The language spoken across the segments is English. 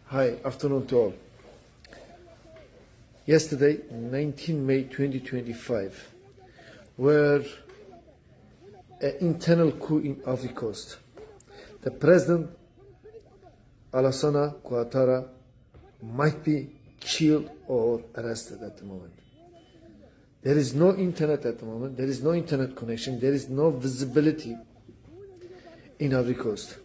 Hi, afternoon to all. Yesterday, 19 May 2025, were an internal coup in Ivory Coast. The president, Alassane Ouattara, might be killed or arrested at the moment. There is no internet at the moment. There is no internet connection. There is no visibility in Ivory Coast.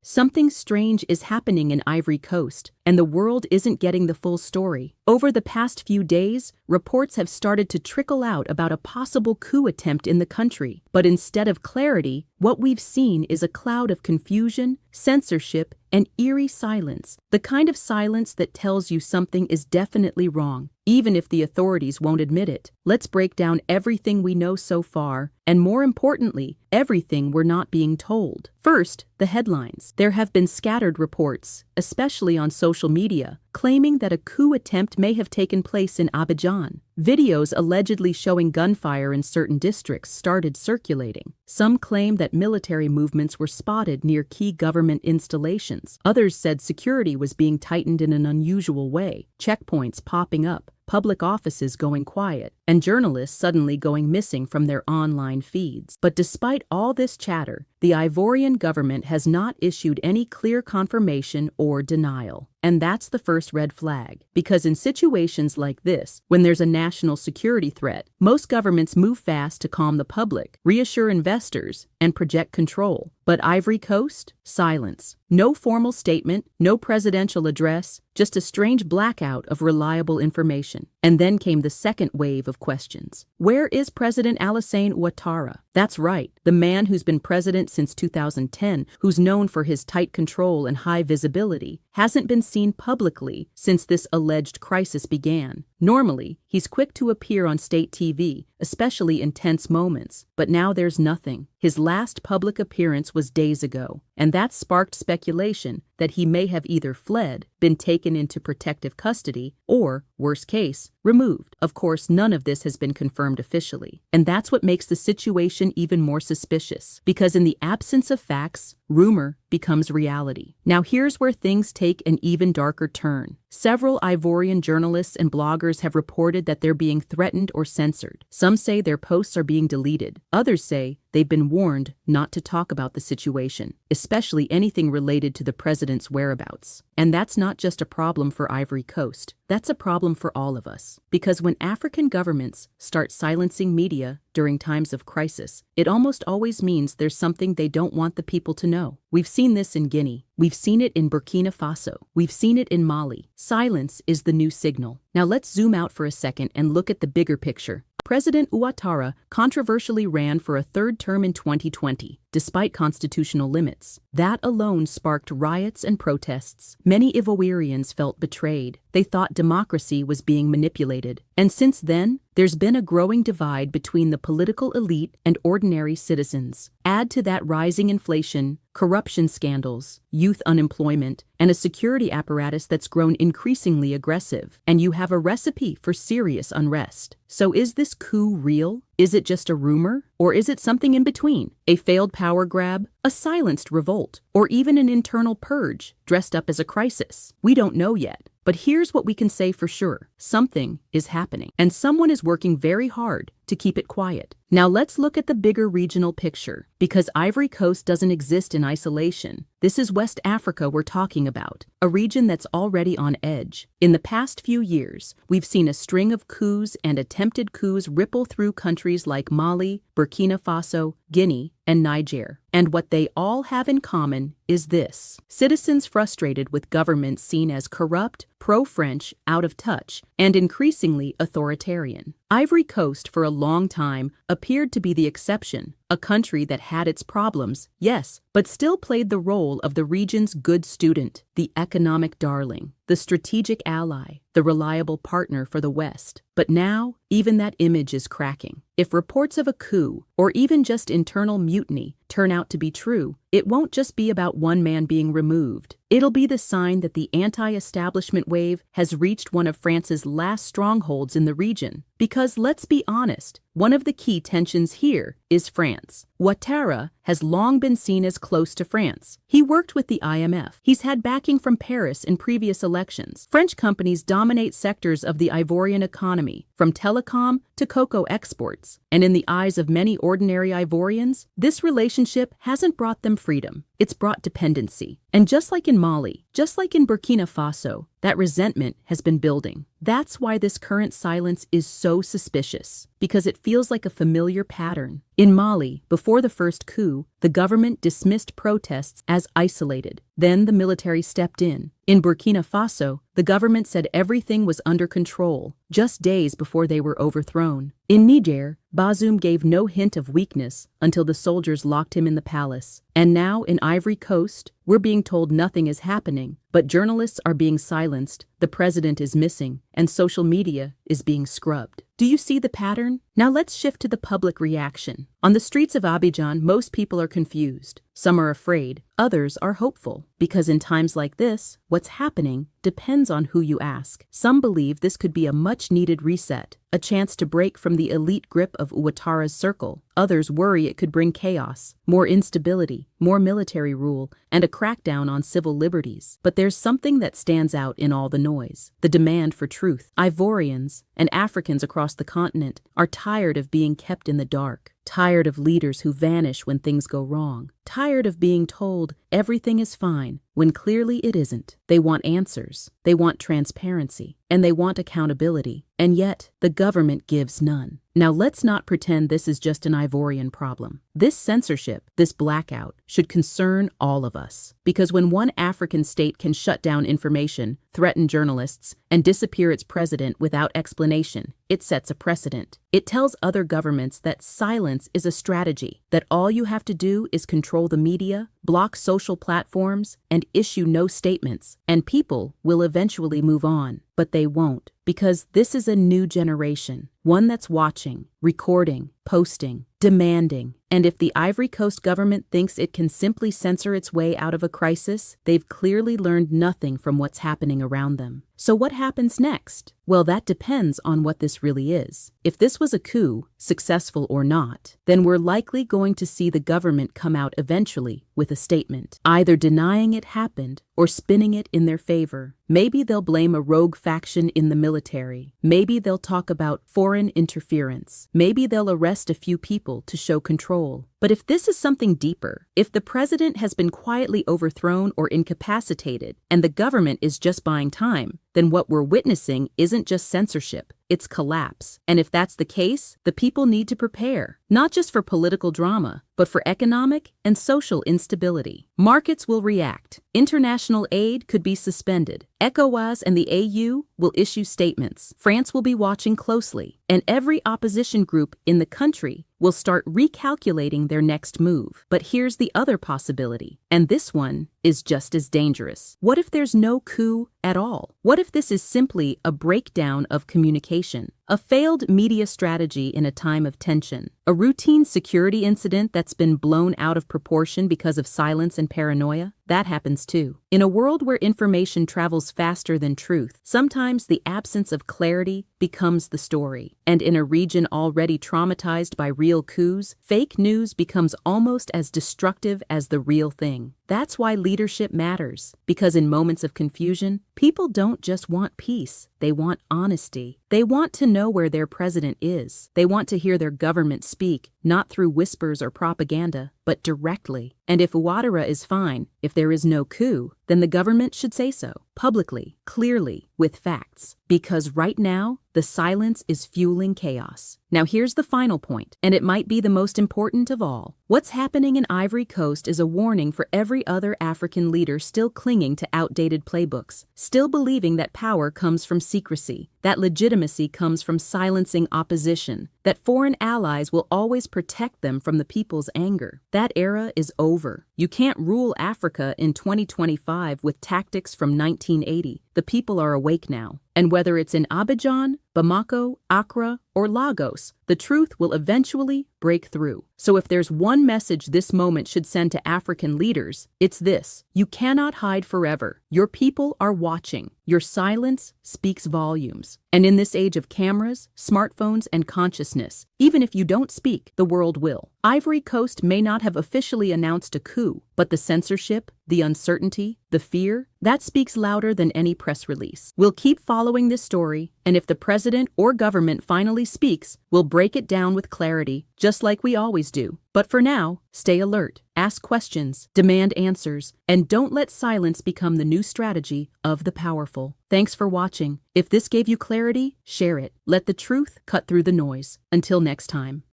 Something strange is happening in Ivory Coast, and the world isn't getting the full story. Over the past few days, reports have started to trickle out about a possible coup attempt in the country. But instead of clarity, what we've seen is a cloud of confusion, censorship, and eerie silence. The kind of silence that tells you something is definitely wrong, even if the authorities won't admit it. Let's break down everything we know so far, and more importantly, everything we're not being told. First, the headlines. There have been scattered reports, especially on social media, claiming that a coup attempt may have taken place in Abidjan. Videos allegedly showing gunfire in certain districts started circulating. Some claim that military movements were spotted near key government installations. Others said security was being tightened in an unusual way, checkpoints popping up, public offices going quiet, and journalists suddenly going missing from their online feeds. But despite all this chatter, the Ivorian government has not issued any clear confirmation or denial. And that's the first red flag. Because in situations like this, when there's a national security threat, most governments move fast to calm the public, reassure investors, and project control. But Ivory Coast? Silence. No formal statement, no presidential address, just a strange blackout of reliable information. And then came the second wave of questions. Where is President Alassane Ouattara? That's right, the man who's been president since 2010, who's known for his tight control and high visibility, hasn't been seen publicly since this alleged crisis began. Normally, he's quick to appear on state TV, especially in tense moments, but now there's nothing. His last public appearance was days ago, and that sparked speculation that he may have either fled, been taken into protective custody, or, worst case, removed. Of course, none of this has been confirmed officially, and that's what makes the situation even more suspicious, because in the absence of facts, rumor becomes reality. Now here's where things take an even darker turn. Several Ivorian journalists and bloggers have reported that they're being threatened or censored. Some say their posts are being deleted. Others say they've been warned not to talk about the situation, especially anything related to the president's whereabouts. And that's not just a problem for Ivory Coast. That's a problem for all of us. Because when African governments start silencing media during times of crisis, it almost always means there's something they don't want the people to know. We've seen this in Guinea. We've seen it in Burkina Faso. We've seen it in Mali. Silence is the new signal. Now let's zoom out for a second and look at the bigger picture. President Ouattara controversially ran for a third term in 2020, despite constitutional limits. That alone sparked riots and protests. Many Ivoirians felt betrayed. They thought democracy was being manipulated. And since then, there's been a growing divide between the political elite and ordinary citizens. Add to that rising inflation, corruption scandals, youth unemployment, and a security apparatus that's grown increasingly aggressive, and you have a recipe for serious unrest. So is this coup real? Is it just a rumor? Or is it something in between? A failed power grab? A silenced revolt? Or even an internal purge dressed up as a crisis? We don't know yet. But here's what we can say for sure. Something is happening, and someone is working very hard to keep it quiet. Now let's look at the bigger regional picture, because Ivory Coast doesn't exist in isolation. This is West Africa we're talking about, a region that's already on edge. In the past few years, we've seen a string of coups and attempted coups ripple through countries like Mali, Burkina Faso, Guinea, and Niger. And what they all have in common is this: citizens frustrated with governments seen as corrupt, pro-French, out of touch, and increasingly authoritarian. Ivory Coast for a long time appeared to be the exception, a country that had its problems, yes, but still played the role of the region's good student, the economic darling, the strategic ally, the reliable partner for the West. But now, even that image is cracking. If reports of a coup, or even just internal mutiny, turn out to be true, it won't just be about one man being removed. It'll be the sign that the anti-establishment wave has reached one of France's last strongholds in the region. Because let's be honest, one of the key tensions here is France. Ouattara has long been seen as close to France. He worked with the IMF. He's had backing from Paris in previous elections. French companies dominate sectors of the Ivorian economy, from telecom to cocoa exports. And in the eyes of many ordinary Ivorians, this relationship hasn't brought them freedom. It's brought dependency. And just like in Mali, just like in Burkina Faso, that resentment has been building. That's why this current silence is so suspicious, because it feels like a familiar pattern. In Mali, before the first coup, the government dismissed protests as isolated. Then the military stepped in. In Burkina Faso, the government said everything was under control, just days before they were overthrown. In Niger, Bazoum gave no hint of weakness until the soldiers locked him in the palace. And now in Ivory Coast, we're being told nothing is happening, but journalists are being silenced, the president is missing, and social media is being scrubbed. Do you see the pattern? Now let's shift to the public reaction. On the streets of Abidjan, most people are confused. Some are afraid, others are hopeful. Because in times like this, what's happening depends on who you ask. Some believe this could be a much-needed reset, a chance to break from the elite grip of Ouattara's circle. Others worry it could bring chaos, more instability, more military rule, and a crackdown on civil liberties. But there's something that stands out in all the noise: the demand for truth. Ivorians and Africans across the continent are tired of being kept in the dark. Tired of leaders who vanish when things go wrong. Tired of being told everything is fine when clearly it isn't. They want answers, they want transparency, and they want accountability. And yet, the government gives none. Now let's not pretend this is just an Ivorian problem. This censorship, this blackout, should concern all of us. Because when one African state can shut down information, threaten journalists, and disappear its president without explanation, it sets a precedent. It tells other governments that silence is a strategy, that all you have to do is control the media, block social platforms, and issue no statements, and people will eventually move on. But they won't, because this is a new generation, one that's watching, recording, posting, demanding. And if the Ivory Coast government thinks it can simply censor its way out of a crisis, they've clearly learned nothing from what's happening around them. So what happens next? Well, that depends on what this really is. If this was a coup, successful or not, then we're likely going to see the government come out eventually with a statement, either denying it happened or spinning it in their favor. Maybe they'll blame a rogue faction in the military. Maybe they'll talk about foreign interference. Maybe they'll arrest a few people to show control. But if this is something deeper, if the president has been quietly overthrown or incapacitated, and the government is just buying time, then what we're witnessing isn't just censorship, it's collapse. And if that's the case, the people need to prepare, not just for political drama, but for economic and social instability. Markets will react. International aid could be suspended. ECOWAS and the AU will issue statements. France will be watching closely, and every opposition group in the country will start recalculating their next move. But here's the other possibility, and this one is just as dangerous. What if there's no coup at all? What if this is simply a breakdown of communication, a failed media strategy in a time of tension, a routine security incident that's been blown out of proportion because of silence and paranoia? That happens too. In a world where information travels faster than truth, sometimes the absence of clarity becomes the story. And in a region already traumatized by real coups, fake news becomes almost as destructive as the real thing. That's why leadership matters, because in moments of confusion, people don't just want peace, they want honesty. They want to know where their president is. They want to hear their government speak, not through whispers or propaganda, but directly. And if Ouattara is fine, if there is no coup, then the government should say so, publicly, clearly, with facts. Because right now, the silence is fueling chaos. Now here's the final point, and it might be the most important of all. What's happening in Ivory Coast is a warning for every other African leader still clinging to outdated playbooks, still believing that power comes from secrecy, that legitimacy comes from silencing opposition, that foreign allies will always protect them from the people's anger. That era is over. You can't rule Africa in 2025 with tactics from 1980. The people are awake now. And whether it's in Abidjan, Bamako, Accra, or Lagos, the truth will eventually break through. So if there's one message this moment should send to African leaders, it's this: you cannot hide forever. Your people are watching. Your silence speaks volumes. And in this age of cameras, smartphones, and consciousness, even if you don't speak, the world will. Ivory Coast may not have officially announced a coup, but the censorship, the uncertainty, the fear, that speaks louder than any press release. We'll keep following this story, and if the president or government finally speaks, we'll break it down with clarity, just like we always do. But for now, stay alert, ask questions, demand answers, and don't let silence become the new strategy of the powerful. Thanks for watching. If this gave you clarity, share it. Let the truth cut through the noise. Until next time.